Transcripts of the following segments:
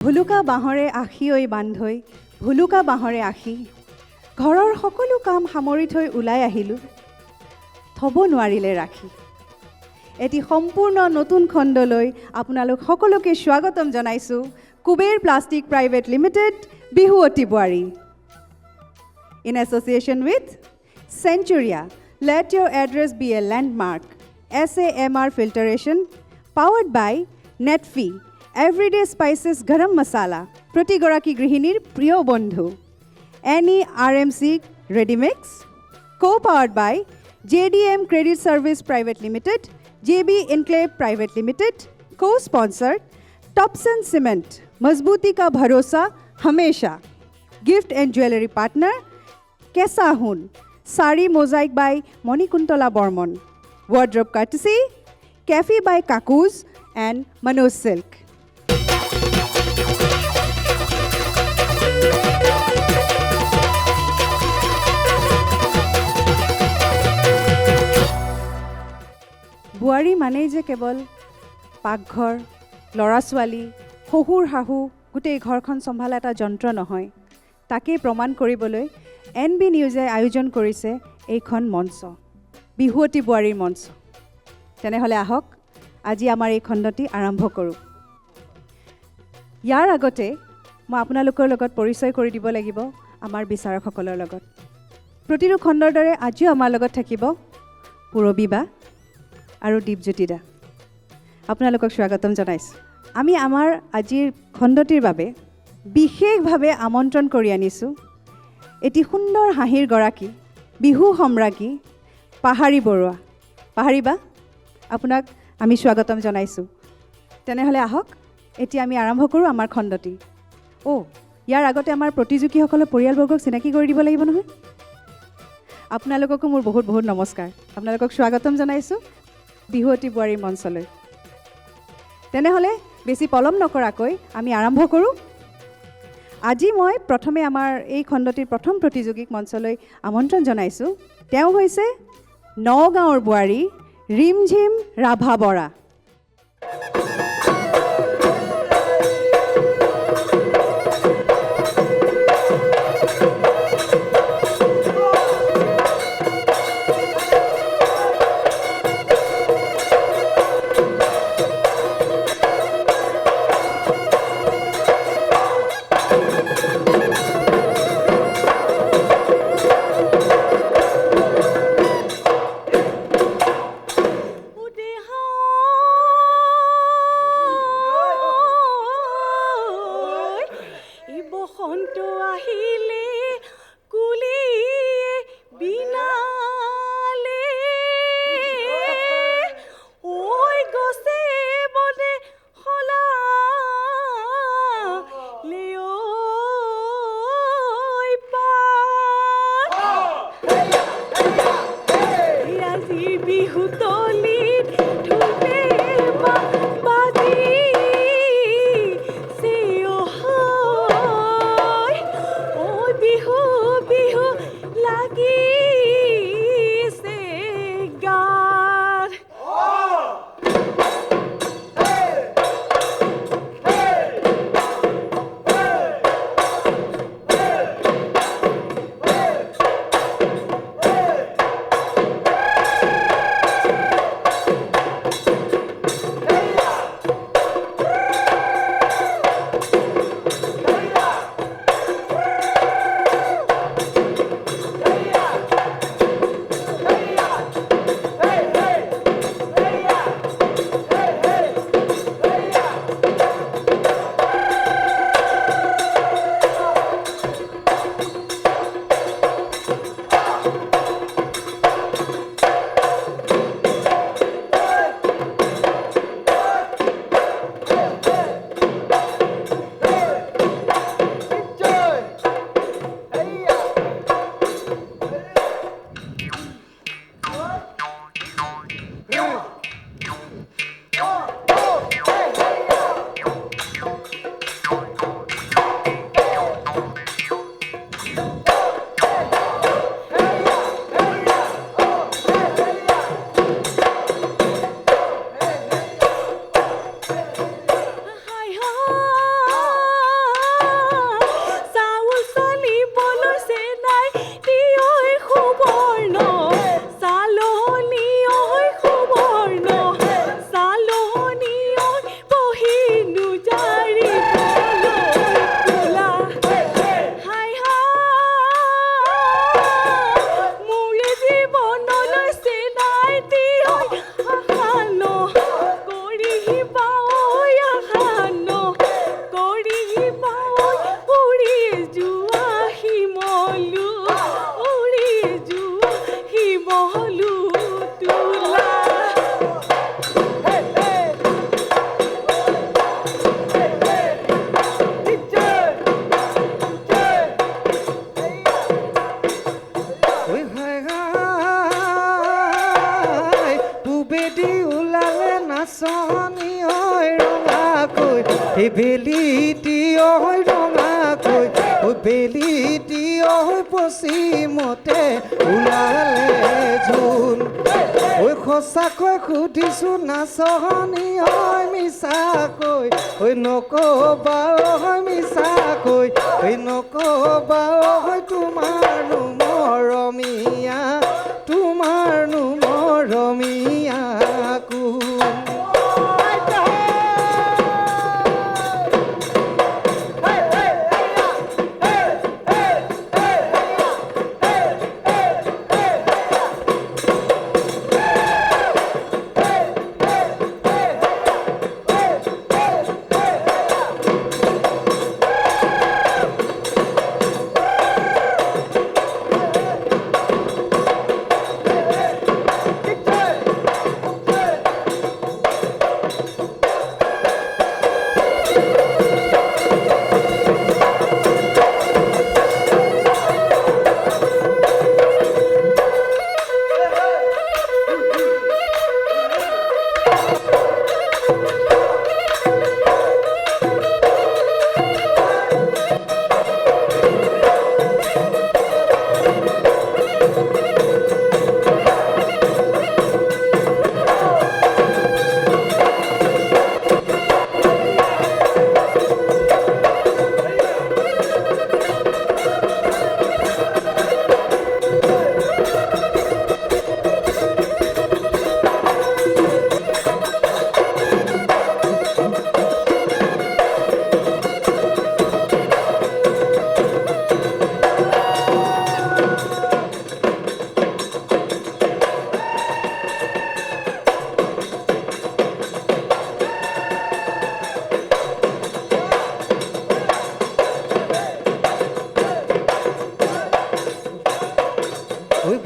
ভুলুকা বাঁহৰে আশী ঐ বান্ধৈ ভুলুকা বাঁহৰে আশী ঘৰৰ সকলো কাম সামৰি থৈ ওলাই আহিলোঁ থ'ব নোৱাৰিলে ৰাখি এটি সম্পূৰ্ণ নতুন খণ্ডলৈ আপোনালোক সকলোকে স্বাগতম জনাইছোঁ কুবেৰ প্লাষ্টিক প্ৰাইভেট লিমিটেড বিহুৱতী বোৱাৰী in association with Centuria. Let your address be a landmark. SAMR Filtration, powered by Netfi. Everyday Spices Garam Masala. Proti Goraki Grihinir Priyo Bondhu. Any RMC Ready Mix. Co-powered by JDM Credit Service Private Limited, JB Enclave Private Limited. Co-sponsored Topson Cement. Mazbuti ka bharosa hamesha. Gift and jewelry partner Kesahun, Sari Mosaic by Monikuntala Bormon. Wardrobe courtesy, Cafe by Kakuz and Manoj Silk. বুৱাৰী মানেই যে কেৱল পাকঘৰ ল'ৰা ছোৱালী শহুৰ শাহু গোটেই ঘৰখন চম্ভালা এটা যন্ত্ৰ নহয় তাকেই প্ৰমাণ কৰিবলৈ NB নিউজে আয়োজন কৰিছে এইখন মঞ্চ বিহুৱতী বোৱাৰীৰ মঞ্চ তেনেহ'লে আহক আজি আমাৰ এই খণ্ডটি আৰম্ভ কৰোঁ ইয়াৰ আগতে মই আপোনালোকৰ লগত পৰিচয় কৰি দিব লাগিব আমাৰ বিচাৰকসকলৰ লগত প্ৰতিটো খণ্ডৰ দৰে আজিও আমাৰ লগত থাকিব পূৰবী বা আৰু দীপজ্যোতি দা আপোনালোকক স্বাগতম জনাইছোঁ আমি আমাৰ আজিৰ খণ্ডটিৰ বাবে বিশেষভাৱে আমন্ত্ৰণ কৰি আনিছোঁ এটি সুন্দৰ হাঁহিৰ গৰাকী বিহু সম্ৰাজ্ঞী পাহাৰী বৰুৱা পাহাৰী বা আপোনাক আমি স্বাগতম জনাইছোঁ তেনেহ'লে আহক এতিয়া আমি আৰম্ভ কৰোঁ আমাৰ খণ্ডটি ইয়াৰ আগতে আমাৰ প্ৰতিযোগীসকলৰ পৰিয়ালবৰ্গক চিনাকি কৰি দিব লাগিব নহয় আপোনালোককো মোৰ বহুত বহুত নমস্কাৰ আপোনালোকক স্বাগতম জনাইছোঁ বিহুৱতী বোৱাৰীৰ মঞ্চলৈ তেনেহ'লে বেছি পলম নকৰাকৈ আমি আৰম্ভ কৰোঁ আজি মই প্ৰথমে আমাৰ এই খণ্ডটিৰ প্ৰথম প্ৰতিযোগীক মঞ্চলৈ আমন্ত্ৰণ জনাইছোঁ তেওঁ হৈছে নগাঁৱৰ বোৱাৰী ৰিমঝিম ৰাভা বৰা বেলি টিয় হৈ ৰঙাকৈ বেলি টিয় হৈ পশ্চিমতে ওলালে জোন সঁচাকৈ সুধিছোঁ নাচনি হয় মিছাকৈ নকবা হয় মিছাকৈ নকবা হয় তোমাৰনো মৰমীয়া তোমাৰনো মৰমীয়া কোন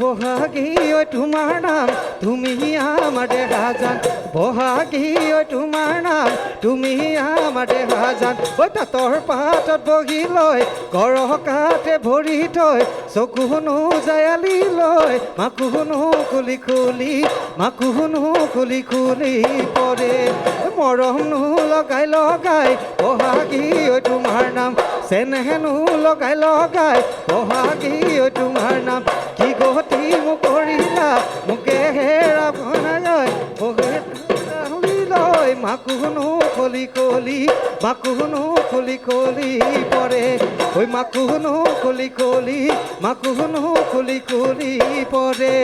বহাগী ঐ তোমাৰ নাম তুমি আমাৰ দেহা জান বহাগী ঐ তোমাৰ নাম তুমি আমাৰ দেহা জান ঐ তাঁতৰ পাতত বহি লৈ গৰকাতে ভৰি থৈ চকু শুনো জায়ালি লৈ মাকো শুনো খুলি খুলি মাকো শুনো খুলি খুলি পৰে মৰমনো লগাই লগাই বহাগী ঐ তোমাৰ নাম চেনেহেনো লগাই লগাই বহাগী ঐ তোমাৰ নাম কি গতি মোক কৰিলা মোকে হেৰাব নাযায় লৈ মাকো শুনো খুলি খুলি মাকো শুনো খুলি খুলি পৰে ঐ মাকো শুনো খুলি খুলি মাকো শুনো খুলি খুলি পৰে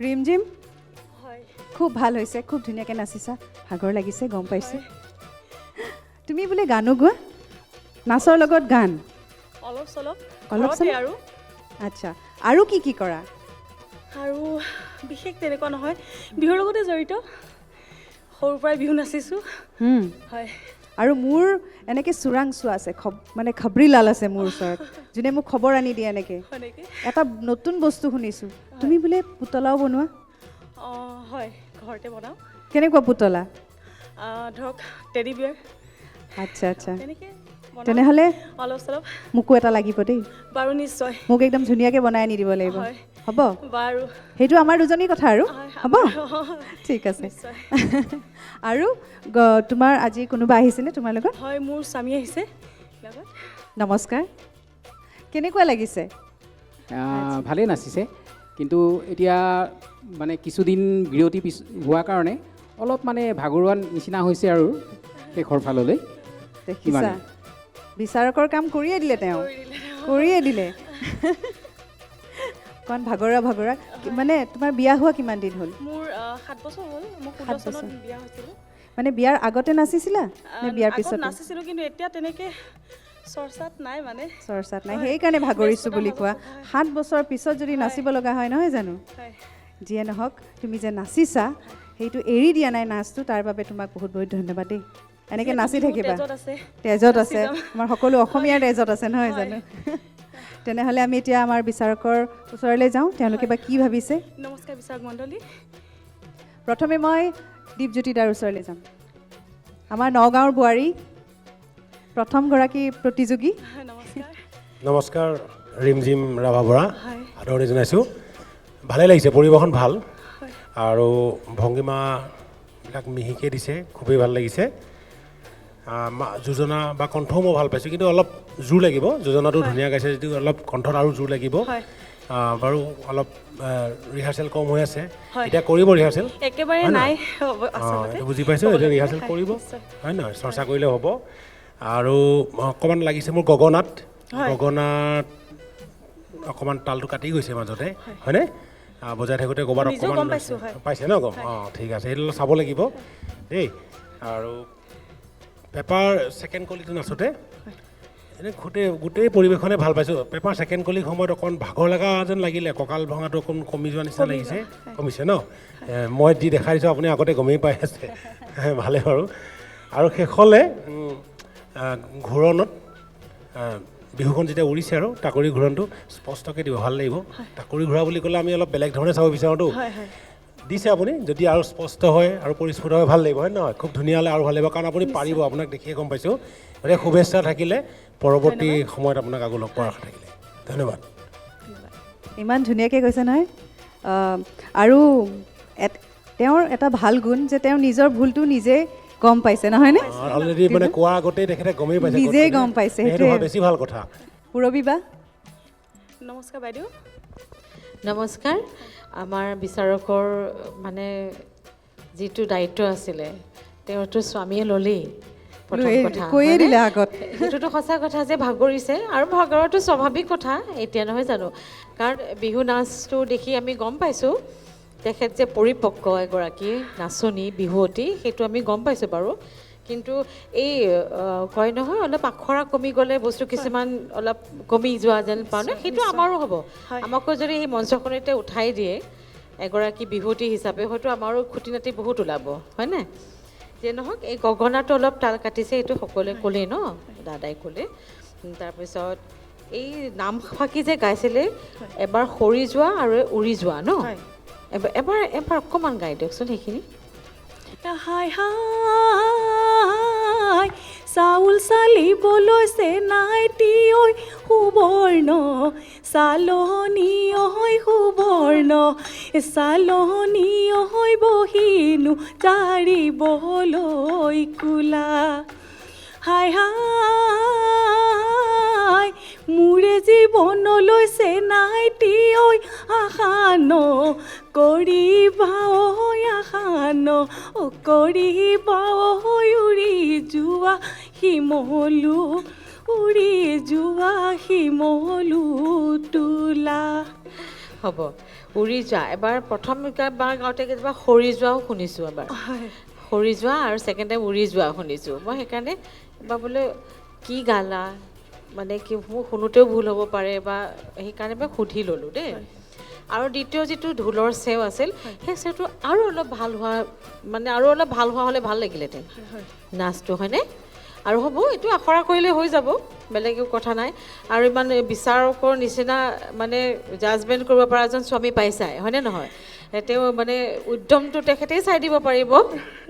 ৰিমজিম খুব ভাল হৈছে খুব ধুনীয়াকৈ নাচিছা ভাগৰ লাগিছে গম পাইছোঁ তুমি বোলে গানো গোৱা নাচৰ লগত গান অলপ চলপ অলপ ঘৰতে আৰু আচ্ছা আৰু কি কি কৰা আৰু বিশেষ তেনেকুৱা নহয় বিহুৰ লগতে জড়িত সৰুৰ পৰাই বিহু নাচিছোঁ হয় আৰু মোৰ এনেকৈ চোৰাংচোৱা আছে মানে খবৰিলাল আছে মোৰ ওচৰত যোনে মোক খবৰ আনি দিয়ে এনেকৈ এটা নতুন বস্তু শুনিছোঁ তুমি বোলে পুতলাও বনোৱা অঁ হয় ঘৰতে বনাওঁ কেনেকুৱা পুতলা ধৰক টেডি বিয়াৰ আচ্ছা আচ্ছা তেনেকৈ তেনেহ'লে অলপ চলপ মোকো এটা লাগিব দেই বাৰু নিশ্চয় মোক একদম ধুনীয়াকৈ বনাই আনি দিব লাগিব হয় হ'ব বাৰু সেইটো আমাৰ দুজনীৰ কথা আৰু হ'ব ঠিক আছে আৰু তোমাৰ আজি কোনোবা আহিছেনে তোমাৰ লগত হয় মোৰ স্বামী আহিছে লগত নমস্কাৰ কেনেকুৱা লাগিছে ভালেই নাচিছে কিন্তু এতিয়া মানে কিছুদিন বিৰতি হোৱাৰ কাৰণে অলপ মানে ভাগৰুৱা নিচিনা হৈছে আৰু শেষৰ ফাললৈ দেখিছা বিচাৰকৰ কাম কৰিয়ে দিলে তেওঁ কৰিয়ে দিলে কাৰণ ভাগৰুৱা মানে তোমাৰ বিয়া হোৱা কিমান দিন হ'ল মোৰ 7 বছৰ হ'ল মোৰ 16 চনত বিয়া হৈছিল মানে বিয়াৰ আগতে নাচিছিলা নে বিয়াৰ পিছত নাচিছিলোঁ কিন্তু এতিয়া তেনেকৈ চৰ্চাত নাই মানে চৰ্চাত নাই সেইকাৰণে ভাগৰিছোঁ বুলি কোৱা 7 বছৰ পিছত যদি নাচিব লগা হয় নহয় জানো যিয়ে নহওক তুমি যে নাচিছা সেইটো এৰি দিয়া নাই নাচটো তাৰ বাবে তোমাক বহুত বহুত ধন্যবাদ দেই এনেকৈ নাচি থাকিবা তেজত আছে আমাৰ সকলো অসমীয়াৰ তেজত আছে নহয় জানো তেনেহ'লে আমি এতিয়া আমাৰ বিচাৰকৰ ওচৰলৈ যাওঁ তেওঁলোকে বা কি ভাবিছে নমস্কাৰ বিচাৰক মণ্ডলী প্ৰথমে মই দীপজ্যোতি দাৰ ওচৰলৈ যাম আমাৰ নগাঁৱৰ বোৱাৰী প্ৰথমগৰাকী প্ৰতিযোগী নমস্কাৰ নমস্কাৰ ৰিমজিম ৰাভা বৰা হয় আদৰণি জনাইছোঁ ভালেই লাগিছে পৰিৱেশন ভাল আৰু ভংগীমাবিলাক মিহিকৈ দিছে খুবেই ভাল লাগিছে যোজনা বা কণ্ঠও মই ভাল পাইছোঁ কিন্তু অলপ জোৰ লাগিব যোজনাটো ধুনীয়া গাইছে যদিও অলপ কণ্ঠত আৰু জোৰ লাগিব হয় বাৰু অলপ ৰিহাৰ্চেল কম হৈ আছে হয়। এতিয়া কৰিব ৰিহাৰ্চেল একেবাৰে হয় নাই এইটো বুজি পাইছোঁ এতিয়া ৰিহাৰ্চেল কৰিব হয় নহয় চৰ্চা কৰিলে হ'ব আৰু অকণমান লাগিছে মোৰ গগনাত গগনাত অকণমান তালটো কাটি গৈছে মাজতে হয়নে বজাই থাকোঁতে ক'ৰবাত নিজেও গম অকণমান পাইছোঁ, হয়। পাইছে ন গম ঠিক আছে সেইটো অলপ চাব লাগিব দেই আৰু পেপাৰ ছেকেণ্ড কলিটো নাচোতে এনেই গোটেই পৰিৱেশনে ভাল পাইছোঁ পেপাৰ ছেকেণ্ড কলিৰ সময়ত অকণমান ভাগৰ লগা যেন লাগিলে কঁকাল ভঙাটো অকণ কমি যোৱা নিচিনা লাগিছে কমিছে ন মই যি দেখাই দিছোঁ আপুনি আগতে গমেই পাই আছে ভালে বাৰু আৰু শেষলৈ ঘূৰণত বিহুখন যেতিয়া উৰিছে আৰু টাকুৰি ঘূৰণটো স্পষ্টকৈ দিব ভাল লাগিব টাকুৰি ঘূৰা বুলি ক'লে আমি অলপ বেলেগ ধৰণে চাব বিচাৰোঁতো হয় হয় দিছে আপুনি যদি আৰু স্পষ্ট হয় আৰু পৰিস্ফুট হয় ভাল লাগিব হয় নহয় খুব ধুনীয়া হ'লে আৰু ভাল লাগিব কাৰণ আপুনি পাৰিব আপোনাক দেখিয়ে গম পাইছোঁ গতিকে শুভেচ্ছা থাকিলে পৰৱৰ্তী সময়ত আপোনাক আকৌ লগ পোৱাৰ আশা থাকিলে ধন্যবাদ ইমান ধুনীয়াকৈ কৈছে নহয় আৰু তেওঁৰ এটা ভাল গুণ যে তেওঁ নিজৰ ভুলটো নিজে গম পাইছে নহয়নে অলৰেডি মানে কোৱাৰ আগতেই তেখেতে গমেই পাইছে নিজেই গম পাইছে সেইটো হোৱা বেছি ভাল কথা পূৰবী বা নমস্কাৰ বাইদেউ নমস্কাৰ আমাৰ বিচাৰকৰ মানে যিটো দায়িত্ব আছিলে তেওঁতো স্বামীয়ে ল'লেই প্ৰথম কথা কৈয়ে দিলে আগত সেইটোতো সঁচা কথা যে ভাগৰিছে আৰু ভাগৰটো স্বাভাৱিক কথা এতিয়া নহয় জানো কাৰণ বিহু নাচটো দেখি আমি গম পাইছোঁ তেখেত যে পৰিপক্ক এগৰাকী নাচনী বিহুৱতী সেইটো আমি গম পাইছোঁ বাৰু কিন্তু এই কয় নহয় অলপ আখৰা কমি গ'লে বস্তু কিছুমান অলপ কমি যোৱা যেন পাওঁ ন সেইটো আমাৰো হ'ব আমাকো যদি সেই মঞ্চখনতে উঠাই দিয়ে এগৰাকী বিহুৱতী হিচাপে হয়তো আমাৰো খুটি নাটি বহুত ওলাব হয়নে যে নহওক এই গগনাটো অলপ তাল কাটিছে এইটো সকলোৱে ক'লেই ন দাদাই ক'লে তাৰপিছত এই নাম ফাকি যে গাইছিলে এবাৰ সৰি যোৱা আৰু উৰি যোৱা ন এবাৰ অকণমান গাই দিয়কচোন সেইখিনি হাই হাই চাউল চালিবলৈ চেনাইটি ঐ সুবৰ্ণ চালনী ঐ সুবৰ্ণ চালনী ঐ বহিনো জাৰিবলৈ কোলা হাই হাই মোৰে জীৱনলৈ চেনাইটি ঐ আশান কৰিবা ঐ আশান কৰিবা ঐ উৰি যোৱা শিমলু উৰি যোৱা শিমলু তোলা হ'ব উৰি যোৱা এবাৰ প্ৰথম বাৰ গাওঁতে কেতিয়াবা সৰি যোৱাও শুনিছোঁ এবাৰ সৰি যোৱা আৰু ছেকেণ্ড টাইম উৰি যোৱা শুনিছোঁ মই সেইকাৰণে এবাৰ বোলে কি গালা মানে কি মোৰ শুনোতেও ভুল হ'ব পাৰে বা সেইকাৰণে মই সুধি ল'লোঁ দেই আৰু দ্বিতীয় যিটো ঢোলৰ চেও আছিল সেই চেওটো আৰু অলপ ভাল হোৱা মানে আৰু অলপ ভাল হোৱা হ'লে ভাল লাগিলেহেঁতেন নাচটো হয়নে আৰু হ'ব এইটো আখৰা কৰিলে হৈ যাব বেলেগ একো কথা নাই আৰু ইমান বিচাৰকৰ নিচিনা মানে জাজমেণ্ট কৰিব পৰা এজন স্বামী পাইছাই হয়নে নহয় তেওঁ মানে উদ্যমটো তেখেতেই চাই দিব পাৰিব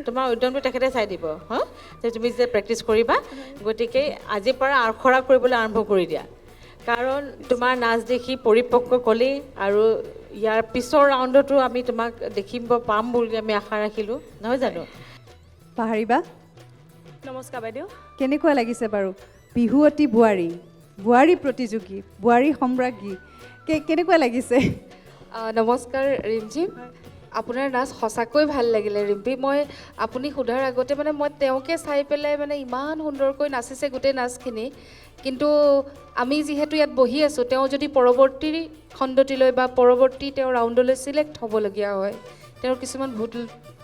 তোমাৰ উদ্যমটো তেখেতে চাই দিব হা যে তুমি যে প্ৰেক্টিছ কৰিবা গতিকে আজিৰ পৰা আখৰা কৰিবলৈ আৰম্ভ কৰি দিয়া কাৰণ তোমাৰ নাচ দেখি পৰিপক্ক ক'লেই আৰু ইয়াৰ পিছৰ ৰাউণ্ডতো আমি তোমাক দেখিব পাম বুলি আমি আশা ৰাখিলোঁ নহয় জানো পাহৰিবা নমস্কাৰ বাইদেউ কেনেকুৱা লাগিছে বাৰু বিহুৱতী বোৱাৰী প্ৰতিযোগী বোৱাৰী সম্ৰাজ্ঞী কেনেকুৱা লাগিছে নমস্কাৰ ৰিমজিম আপোনাৰ নাচ সঁচাকৈ ভাল লাগিলে ৰিম্পী মই আপুনি সোধাৰ আগতে মানে মই তেওঁকে চাই পেলাই মানে ইমান সুন্দৰকৈ নাচিছে গোটেই নাচখিনি কিন্তু আমি যিহেতু ইয়াত বহি আছোঁ তেওঁ যদি পৰৱৰ্তী খণ্ডটিলৈ বা পৰৱৰ্তী তেওঁ ৰাউণ্ডলৈ ছিলেক্ট হ'বলগীয়া হয় তেওঁৰ কিছুমান ভুল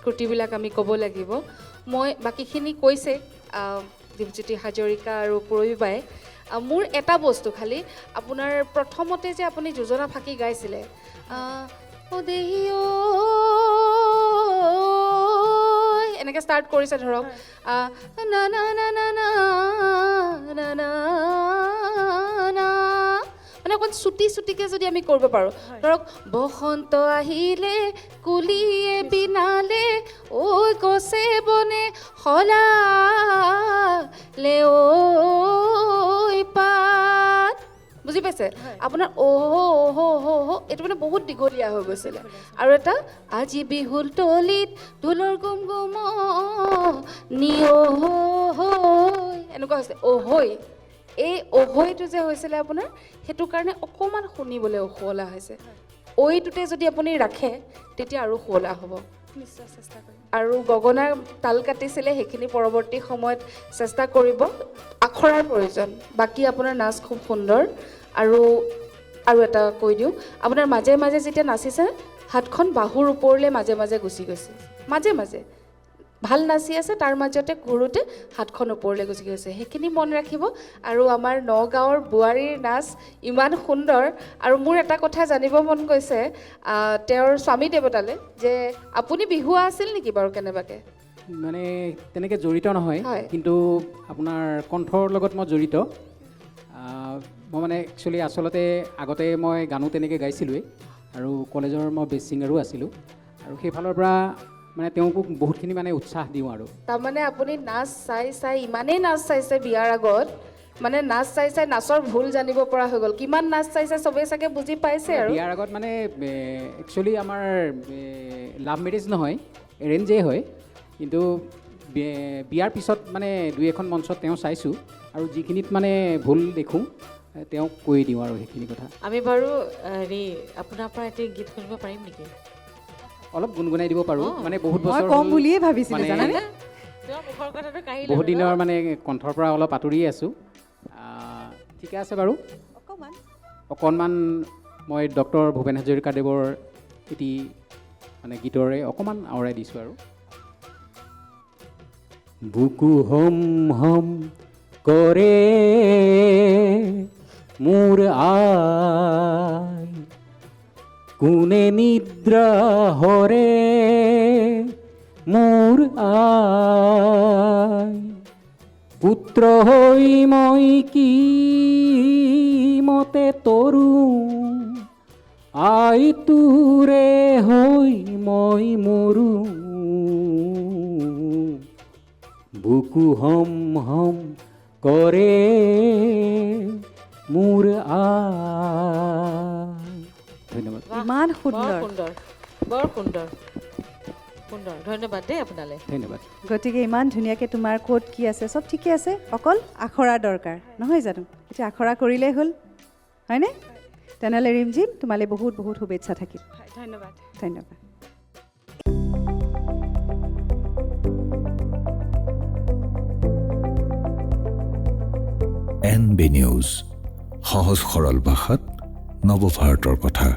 ত্ৰুটিবিলাক আমি ক'ব লাগিব মই বাকীখিনি কৈছে দীপজ্যোতি হাজৰিকা আৰু পূৰবী বাই মোৰ এটা বস্তু খালি আপোনাৰ প্ৰথমতে যে আপুনি যোজনা ফাঁকি গাইছিলে এনেকৈ ষ্টাৰ্ট কৰিছে ধৰক না না না না না না না মানে অকণ চুটিকৈ যদি আমি কৰিব পাৰোঁ, ধৰক বসন্ত আহিলে কুলিয়ে বিনালে ঐ গছে বনে সলালে ঐ পাত, বুজি পাইছে? আপোনাৰ এইটো মানে বহুত দীঘলীয়া হৈ গৈছিলে। আৰু এটা আজি বিহুল তলিত ঢোলৰ গুম গুম এনেকুৱা হৈছে অহৈ। এই অহৈটো যে হৈছিলে আপোনাৰ, সেইটো কাৰণে অকণমান শুনিবলৈ শুৱলা হৈছে। ঐটোতে যদি আপুনি ৰাখে তেতিয়া আৰু শুৱলা হ'ব। নিশ্চয় চেষ্টা কৰিম। আৰু গগনাৰ তাল কাটিছিলে, সেইখিনি পৰৱৰ্তী সময়ত চেষ্টা কৰিব। আখৰাৰ প্ৰয়োজন, বাকী আপোনাৰ নাচ খুব সুন্দৰ। আৰু এটা কৈ দিওঁ, আপোনাৰ মাজে মাজে যেতিয়া নাচিছে হাতখন বাহুৰ ওপৰলৈ মাজে মাজে গুচি গৈছে, মাজে মাজে ভাল নাচি আছে, তাৰ মাজতে ঘূৰোতে হাতখন ওপৰলৈ গুচি গৈছে। সেইখিনি মন ৰাখিব। আৰু আমাৰ নগাঁৱৰ বোৱাৰীৰ নাচ ইমান সুন্দৰ। আৰু মোৰ এটা কথা জানিব মন গৈছে তেওঁৰ স্বামী দেৱতালৈ, যে আপুনি বিহুৱা আছিল নেকি বাৰু কেনেবাকৈ? মানে তেনেকৈ জড়িত নহয়, হয়। কিন্তু আপোনাৰ কণ্ঠৰ লগত মই জড়িত। মই মানে আচলতে আগতে মই গানো তেনেকৈ গাইছিলোঁৱেই, আৰু কলেজৰ মই বেষ্ট ছিংগাৰো আছিলোঁ। আৰু সেইফালৰ পৰা মানে তেওঁকো বহুতখিনি মানে উৎসাহ দিওঁ। আৰু তাৰমানে আপুনি নাচ চাই ইমানেই নাচ চাইছে বিয়াৰ আগত, মানে নাচ চাই নাচৰ ভুল জানিব পৰা হৈ গ'ল। কিমান নাচ চাইছে চবেই চাগে বুজি পাইছে। আৰু বিয়াৰ আগত মানে একচুৱেলি আমাৰ লাভ মেৰেজ নহয়, এৰেঞ্জেই হয়। কিন্তু বিয়াৰ পিছত মানে দুই এখন মঞ্চত তেওঁ চাইছোঁ, আৰু যিখিনিত মানে ভুল দেখোঁ তেওঁক কৈ দিওঁ আৰু সেইখিনি কথা। আমি বাৰু আপোনাৰ পৰা এটি গীত শুনিব পাৰিম নেকি? অলপ গুণগুণাই দিব পাৰোঁ। মানে বহুত মই বছৰ কম হ'ল, বুলিয়ে ভাবিছিলোঁ মানে জানানে? তোমাৰ মুখৰ কথাটো কাঢ়িলে বহুত বাৰু। দিনৰ মানে কণ্ঠৰ পৰা অলপ আঁতৰিয়ে আছোঁ। ঠিকে আছে বাৰু, অকণমান মই ডক্টৰ ভূপেন হাজৰিকাদেৱৰ এটি মানে গীতৰে অকণমান আওৰাই দিছোঁ। আৰু বুকু হম হম কৰে মোৰ আই, কোনে নিদ্ৰা হৰে মোৰ আই, পুত্ৰ হৈ মই কি মতে তৰু, আই তোৰে হৈ মই মৰু, বুকু হম হম কৰে মোৰ আই। ধন্যবাদ। বাহ, ইমান বৰ সুন্দৰ। সুন্দৰ, বৰ সুন্দৰ, সুন্দৰ। ধন্যবাদ দেই আপোনালৈ। ধন্যবাদ। গতিকে ইমান ধুনীয়াকৈ তোমাৰ ক'ত কি আছে চব ঠিকে আছে, অকল আখৰা দৰকাৰ নহয় জানো? এতিয়া আখৰা কৰিলেই হ'ল, হয়নে? তেনেহ'লে ৰিমজিম, তোমালৈ বহুত বহুত শুভেচ্ছা থাকিল। হয়, ধন্যবাদ। ধন্যবাদ। NB নিউজ, সহজ সৰল ভাষাত নৱভাৰতৰ কথা।